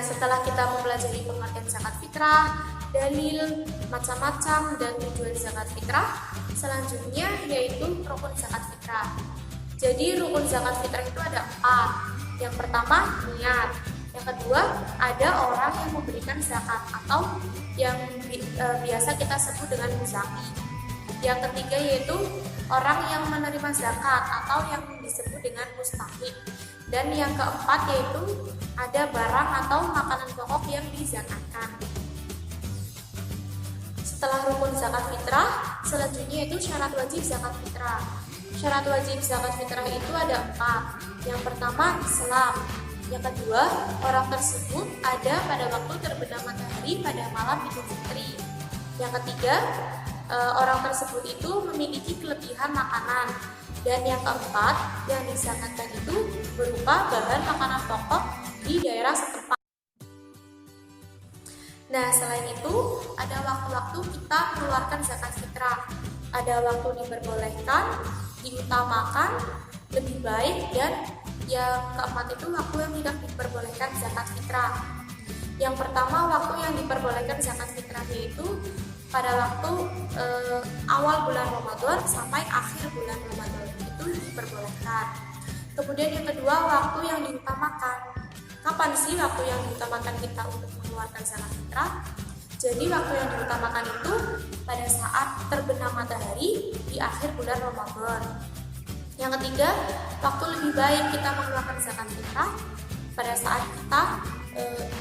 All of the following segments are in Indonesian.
setelah kita mempelajari pengertian zakat fitrah, dalil, macam-macam, dan tujuan zakat fitrah, selanjutnya yaitu rukun zakat fitrah. Jadi rukun zakat fitrah itu ada 4. Yang pertama, niat. Yang kedua, ada orang yang memberikan zakat atau yang biasa kita sebut dengan muzaki. Yang ketiga yaitu orang yang menerima zakat atau yang disebut dengan mustahik. Dan yang keempat yaitu ada barang atau makanan pokok yang dizakatkan. Setelah rukun zakat fitrah, selanjutnya itu syarat wajib zakat fitrah. Syarat wajib zakat fitrah itu ada 4. Yang pertama, Islam. Yang kedua, orang tersebut ada pada waktu terbenam matahari pada malam Idul Fitri. Yang ketiga, orang tersebut itu memiliki kelebihan makanan. Dan yang keempat, yang dizakatkan itu berupa bahan makanan pokok di daerah setempat. Nah, selain itu, ada waktu-waktu kita mengeluarkan zakat fitrah. Ada waktu diperbolehkan, diutamakan, lebih baik, dan yang keempat itu waktu yang tidak diperbolehkan zakat fitrah. Yang pertama, waktu yang diperbolehkan zakat fitrah yaitu pada waktu awal bulan Ramadan sampai akhir bulan Ramadan itu diperbolehkan. Kemudian yang kedua, waktu yang diutamakan. Kapan sih waktu yang diutamakan kita untuk mengeluarkan zakat fitrah? Jadi waktu yang diutamakan itu pada saat terbenam matahari di akhir bulan Ramadan. Yang ketiga, waktu lebih baik kita mengeluarkan zakat fitrah pada saat kita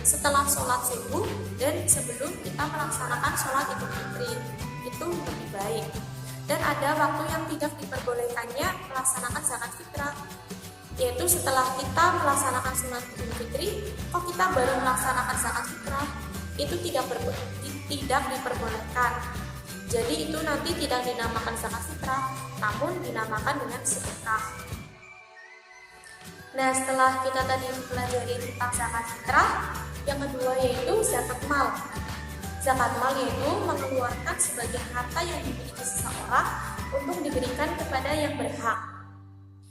setelah sholat subuh dan sebelum kita melaksanakan sholat Idul Fitri, itu lebih baik. Dan ada waktu yang tidak diperbolehkannya melaksanakan zakat fitrah, yaitu setelah kita melaksanakan sholat Idul Fitri, kok kita baru melaksanakan zakat fitrah, itu tidak diperbolehkan. Jadi itu nanti tidak dinamakan zakat fitrah, namun dinamakan dengan sedekah. Nah, setelah kita tadi mempelajari tentang zakat fitrah, yang kedua yaitu zakat mal. Zakat mal yaitu mengeluarkan sebagian harta yang dimiliki seseorang untuk diberikan kepada yang berhak.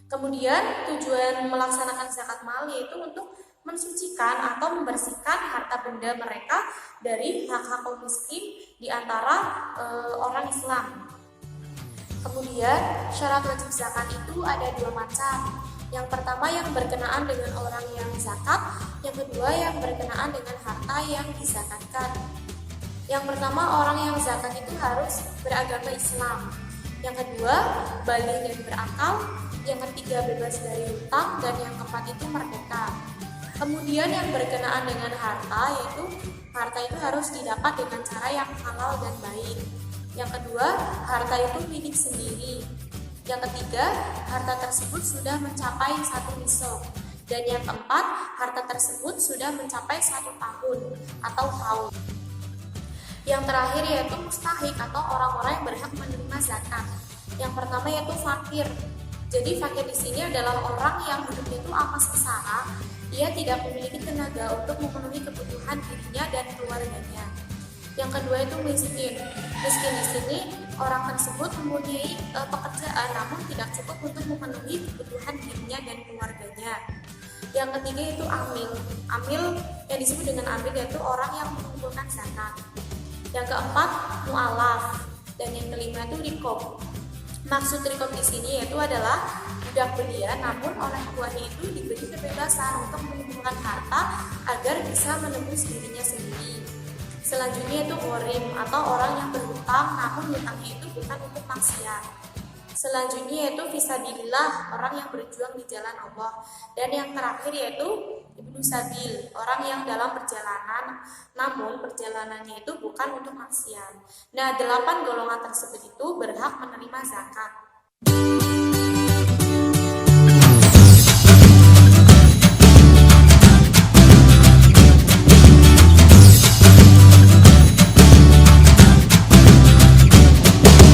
Kemudian tujuan melaksanakan zakat mal yaitu untuk mensucikan atau membersihkan harta benda mereka dari hak-hak kaum miskin di antara orang Islam. Kemudian syarat wajib zakat itu ada 2 macam. Yang pertama yang berkenaan dengan orang yang zakat, yang kedua yang berkenaan dengan harta yang dizakatkan. Yang pertama, orang yang zakat itu harus beragama Islam. Yang kedua, baligh dan berakal. Yang ketiga, bebas dari hutang, dan yang keempat itu merdeka. Kemudian yang berkenaan dengan harta, yaitu harta itu harus didapat dengan cara yang halal dan baik. Yang kedua, harta itu milik sendiri. Yang ketiga, harta tersebut sudah mencapai 1 nisab. Dan yang keempat, harta tersebut sudah mencapai 1 tahun atau haul. Yang terakhir yaitu mustahik atau orang-orang yang berhak menerima zakat. Yang pertama yaitu fakir. Jadi fakir di sini adalah orang yang hidupnya itu apas-pesara, ia tidak memiliki tenaga untuk memenuhi kebutuhan dirinya dan keluarganya. Yang kedua itu miskin. Miskin di sini orang tersebut mempunyai pekerjaan namun tidak cukup untuk memenuhi kebutuhan dirinya dan keluarganya. Yang ketiga itu amil. Amil yang disebut dengan amil yaitu orang yang mengumpulkan zakat. Yang keempat mu'alaf, dan yang kelima itu rikob. Maksud rikob di sini yaitu adalah budak belia namun oleh tuannya itu diberi kebebasan untuk mengumpulkan harta agar bisa menembus dirinya sendiri. Selanjutnya itu ghorim atau orang yang berhutang namun hutangnya itu bukan untuk maksiat. Selanjutnya yaitu fisabilillah, orang yang berjuang di jalan Allah. Dan yang terakhir yaitu ibnu sabil, orang yang dalam perjalanan namun perjalanannya itu bukan untuk maksiat. Nah, 8 golongan tersebut itu berhak menerima zakat.